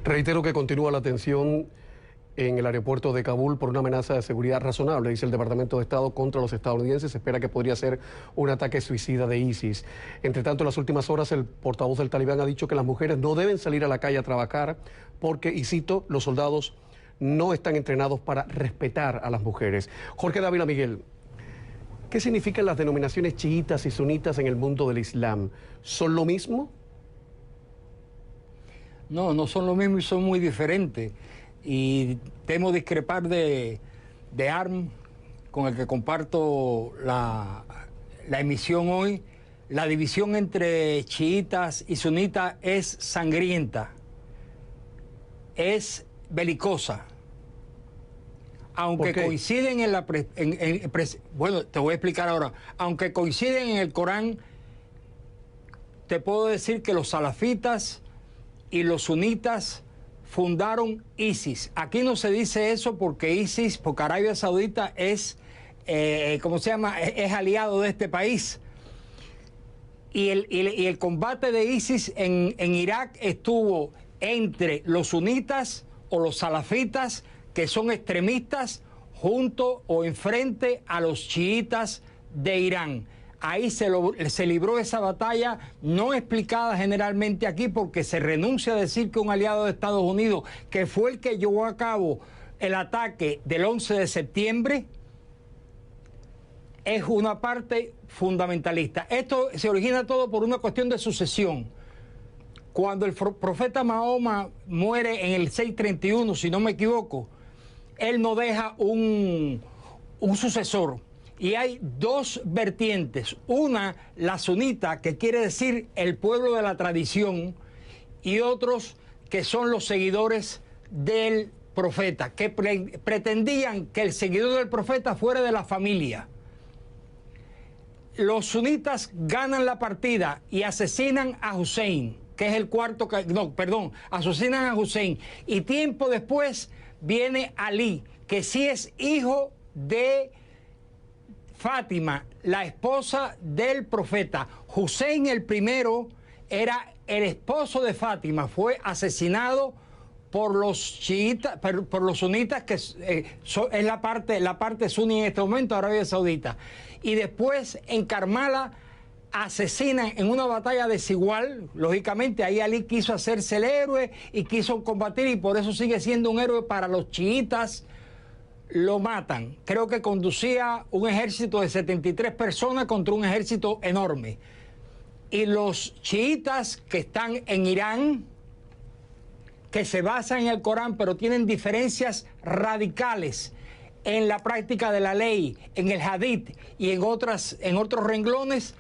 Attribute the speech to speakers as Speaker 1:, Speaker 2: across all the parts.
Speaker 1: Reitero que continúa la tensión en el aeropuerto de Kabul por una amenaza de seguridad razonable, dice el Departamento de Estado, contra los estadounidenses. Se espera que podría ser un ataque suicida de ISIS. Entre tanto, en las últimas horas, el portavoz del Talibán ha dicho que las mujeres no deben salir a la calle a trabajar porque, y cito, los soldados no están entrenados para respetar a las mujeres. Jorge Dávila Miguel, ¿qué significan las denominaciones chiitas y sunitas en el mundo del Islam? ¿Son lo mismo?
Speaker 2: No, no son lo mismo y son muy diferentes. Y temo discrepar de ARM, con el que comparto la emisión hoy. La división entre chiitas y sunitas es sangrienta, es belicosa. Aunque coinciden en la... bueno, te voy a explicar ahora. Aunque coinciden en el Corán, te puedo decir que los salafitas y los sunitas fundaron ISIS. Aquí no se dice eso porque ISIS, porque Arabia Saudita es, ¿cómo se llama?, es aliado de este país. Y el combate de ISIS en Irak estuvo entre los sunitas o los salafitas, que son extremistas, junto o enfrente a los chiitas de Irán. Ahí se libró esa batalla, no explicada generalmente aquí, porque se renuncia a decir que un aliado de Estados Unidos, que fue el que llevó a cabo el ataque del 11 de septiembre, es una parte fundamentalista. Esto se origina todo por una cuestión de sucesión. Cuando el profeta Mahoma muere en el 631, si no me equivoco, él no deja un sucesor. Y hay dos vertientes. Una, la sunita, que quiere decir el pueblo de la tradición, y otros que son los seguidores del profeta, que pretendían que el seguidor del profeta fuera de la familia. Los sunitas ganan la partida y asesinan a Hussein, que es el cuarto... asesinan a Hussein. Y tiempo después viene Ali, que sí es hijo de Fátima, la esposa del profeta. Hussein el primero era el esposo de Fátima, fue asesinado por los chiitas, por los sunitas, que es la parte suní en este momento, Arabia Saudita. Y después en Karbala asesinan en una batalla desigual. Lógicamente ahí Ali quiso hacerse el héroe y quiso combatir, y por eso sigue siendo un héroe para los chiitas. Lo matan. Creo que conducía un ejército de 73 personas contra un ejército enorme. Y los chiitas que están en Irán, que se basan en el Corán, pero tienen diferencias radicales en la práctica de la ley, en el hadith y en otros renglones,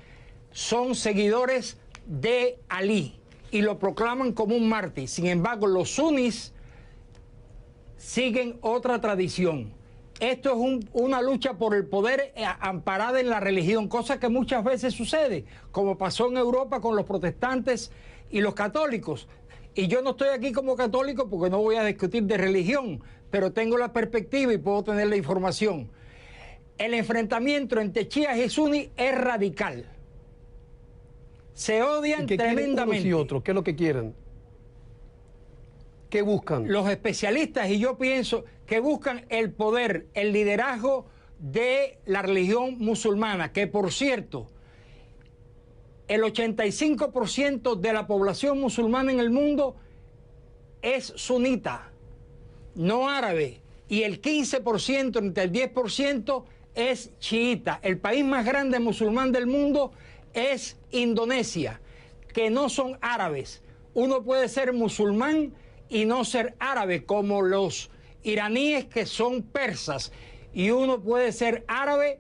Speaker 2: son seguidores de Ali y lo proclaman como un mártir. Sin embargo, los sunis siguen otra tradición. Esto es una lucha por el poder amparada en la religión, cosa que muchas veces sucede, como pasó en Europa con los protestantes y los católicos. Y yo no estoy aquí como católico porque no voy a discutir de religión, pero tengo la perspectiva y puedo tener la información. El enfrentamiento entre chiíes y suníes es radical. Se odian tremendamente.
Speaker 1: Unos y otros, ¿qué es lo que quieren? ¿Qué buscan?
Speaker 2: Los especialistas, y yo pienso que buscan el poder, el liderazgo de la religión musulmana, que por cierto, el 85% de la población musulmana en el mundo es sunita, no árabe, y el 15%, entre el 10%, es chiita. El país más grande musulmán del mundo es Indonesia, que no son árabes. Uno puede ser musulmán y no ser árabe, como los iraníes que son persas, y uno puede ser árabe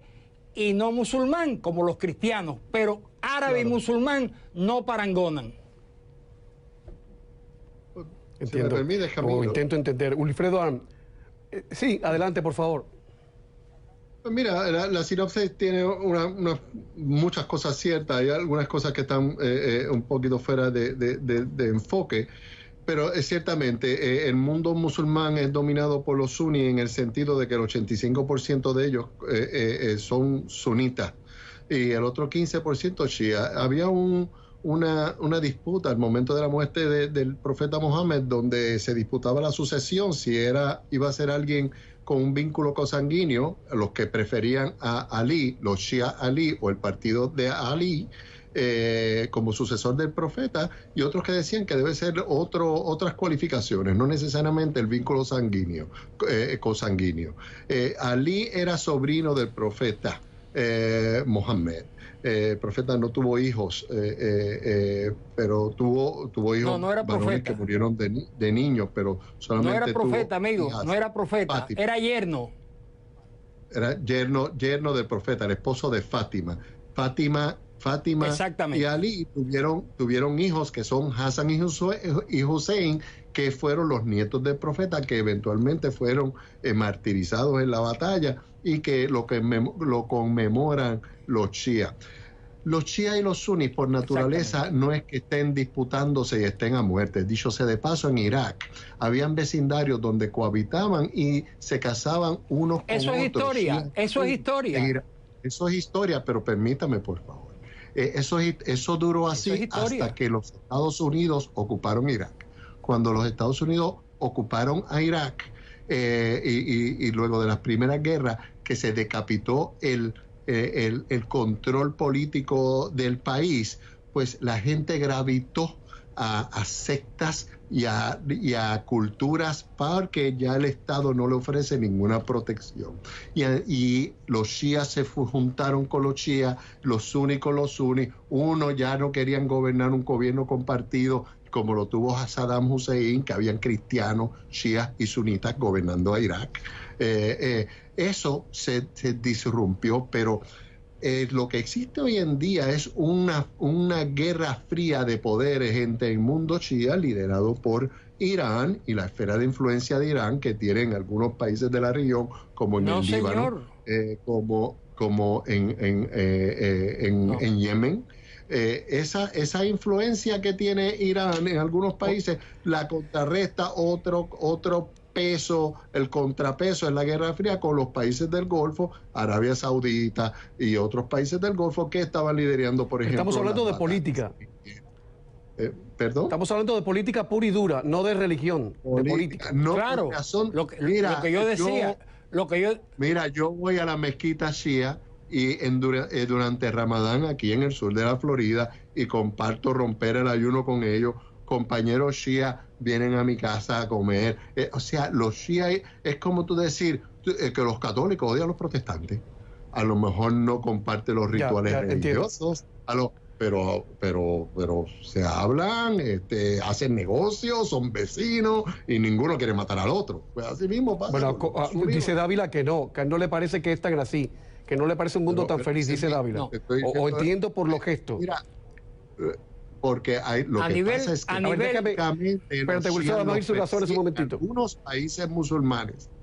Speaker 2: y no musulmán, como los cristianos, pero árabe y musulmán no parangonan.
Speaker 1: Entiendo. Si me permite, intento entender. Wilfredo, sí, adelante, por favor.
Speaker 3: Mira, la sinopsis tiene muchas cosas ciertas, hay algunas cosas que están un poquito fuera de enfoque. Pero ciertamente el mundo musulmán es dominado por los suníes en el sentido de que el 85% de ellos son sunitas y el otro 15% chiíes. Había un una disputa al momento de la muerte del profeta Mohammed, donde se disputaba la sucesión, si iba a ser alguien con un vínculo consanguíneo, los que preferían a Ali, los Shia Ali o el partido de Ali, como sucesor del profeta, y otros que decían que debe ser otras cualificaciones, no necesariamente el vínculo consanguíneo. Ali era sobrino del profeta Mohammed. El profeta no tuvo hijos, pero tuvo hijos varones que murieron de niños, pero solamente
Speaker 2: no era profeta,
Speaker 3: tuvo
Speaker 2: amigo,
Speaker 3: hijas.
Speaker 2: no era profeta,
Speaker 3: Fátima.
Speaker 2: era yerno.
Speaker 3: Era yerno del profeta, el esposo de Fátima. Fátima y Ali tuvieron hijos que son Hassan y Hussein, que fueron los nietos del profeta, que eventualmente fueron martirizados en la batalla y que lo conmemoran los Shia. Los Shia y los Sunnis, por naturaleza, no es que estén disputándse y estén a muerte. Dicho sea de paso, en Irak habían vecindarios donde cohabitaban y se casaban unos con otros.
Speaker 2: Eso es historia, eso es historia.
Speaker 3: Eso es historia, pero permítame, por favor. Eso duró así hasta que los Estados Unidos ocuparon Irak. Cuando los Estados Unidos ocuparon a Irak y luego de las primeras guerras, que se decapitó el control político del país, pues la gente gravitó a sectas y a culturas porque ya el Estado no le ofrece ninguna protección. Y los Shías se juntaron con los Shías, los Sunnis con los Sunnis. Uno ya no querían gobernar un gobierno compartido como lo tuvo Saddam Hussein, que habían cristianos, Shías y sunitas gobernando a Irak. Eso se disrumpió, pero lo que existe hoy en día es una guerra fría de poderes entre el mundo shia, liderado por Irán y la esfera de influencia de Irán, que tienen algunos países de la región, como en el Líbano, como en Yemen. Esa influencia que tiene Irán en algunos países la contrarresta otro peso, el contrapeso en la Guerra Fría con los países del Golfo, Arabia Saudita y otros países del Golfo que estaban liderando, por ejemplo.
Speaker 1: Estamos hablando de política.
Speaker 3: ¿Perdón?
Speaker 1: Estamos hablando de política pura y dura, no de religión, de política.
Speaker 3: No,
Speaker 2: claro, lo que yo decía.
Speaker 3: Mira, yo voy a la mezquita shia y durante Ramadán aquí en el sur de la Florida y comparto romper el ayuno con ellos. Compañeros shia vienen a mi casa a comer. O sea, los shia es como tú decir que los católicos odian a los protestantes. A lo mejor no comparten los rituales religiosos, pero se hablan, hacen negocios, son vecinos y ninguno quiere matar al otro. Pues así mismo pasa.
Speaker 1: Bueno, dice Dávila que no le parece que es tan así, que no le parece un mundo tan feliz, dice Dávila. No. O entiendo por los gestos. Mira,
Speaker 3: porque lo que pasa es que
Speaker 1: espérate, Wilson, vamos a ir sus razones un momentito.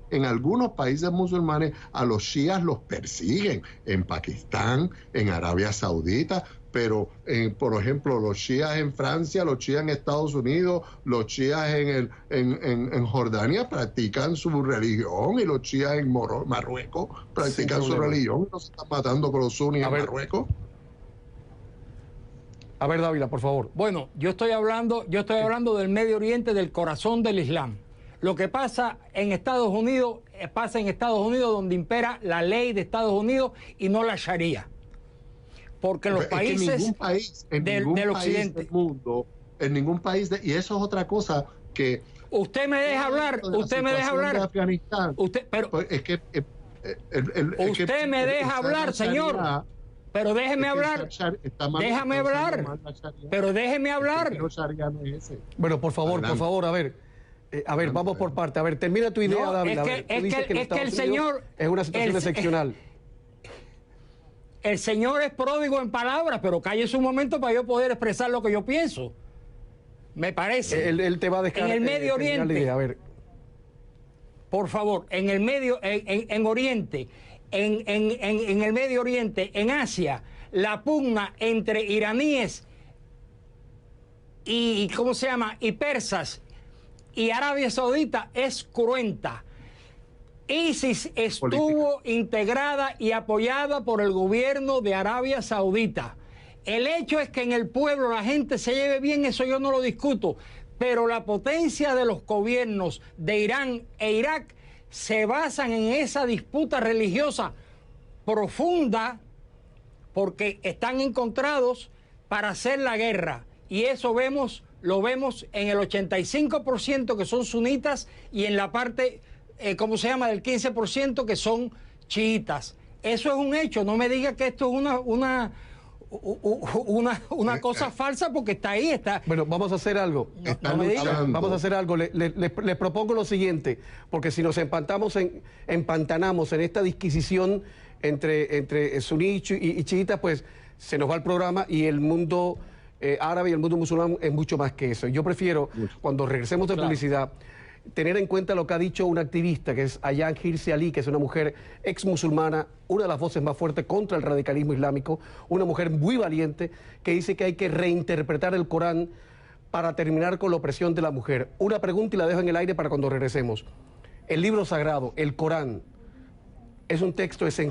Speaker 3: En algunos países musulmanes a los shías los persiguen, en Pakistán, en Arabia Saudita, pero por ejemplo los shías en Francia, los shías en Estados Unidos, los shías en Jordania practican su religión, y los shías en Marruecos practican su religión, no se están matando con los sunnis en Marruecos.
Speaker 2: A ver, Dávila, por favor. Bueno, yo estoy hablando del Medio Oriente, del corazón del Islam. Lo que pasa en Estados Unidos, donde impera la ley de Estados Unidos y no la Sharia. Porque en los países del occidente.
Speaker 3: En ningún país, y eso es otra cosa que...
Speaker 2: Usted me deja hablar, usted me deja hablar. Usted me deja hablar, señor. Pero déjeme hablar. Déjame hablar. Pero déjeme hablar.
Speaker 1: Bueno, por favor, a ver. Vamos por parte. A ver, termina tu idea, David.
Speaker 2: Es que el señor...
Speaker 1: Es una situación excepcional.
Speaker 2: El señor es pródigo en palabras, pero cállese un momento para yo poder expresar lo que yo pienso. Me parece.
Speaker 1: Él te va a dejar...
Speaker 2: En el Medio Oriente...
Speaker 1: A ver.
Speaker 2: Por favor, en el Medio... En Oriente... En el Medio Oriente, en Asia, la pugna entre iraníes y persas y Arabia Saudita es cruenta. ISIS estuvo integrada y apoyada por el gobierno de Arabia Saudita. El hecho es que en el pueblo la gente se lleve bien, eso yo no lo discuto, pero la potencia de los gobiernos de Irán e Irak se basan en esa disputa religiosa profunda porque están encontrados para hacer la guerra. Y eso lo vemos en el 85% que son sunitas y en la parte, ¿cómo se llama?, del 15% que son chiitas. Eso es un hecho. No me diga que esto es una cosa falsa porque está ahí. Está.
Speaker 1: Bueno, vamos a hacer algo. Vamos a hacer algo. Les propongo lo siguiente, porque si nos empantanamos en esta disquisición entre suní y chiitas, pues se nos va el programa y el mundo árabe y el mundo musulmán es mucho más que eso. Yo prefiero, cuando regresemos de publicidad, tener en cuenta lo que ha dicho una activista, que es Ayaan Hirsi Ali, que es una mujer ex musulmana, una de las voces más fuertes contra el radicalismo islámico, una mujer muy valiente, que dice que hay que reinterpretar el Corán para terminar con la opresión de la mujer. Una pregunta y la dejo en el aire para cuando regresemos. El libro sagrado, el Corán, es un texto esencial.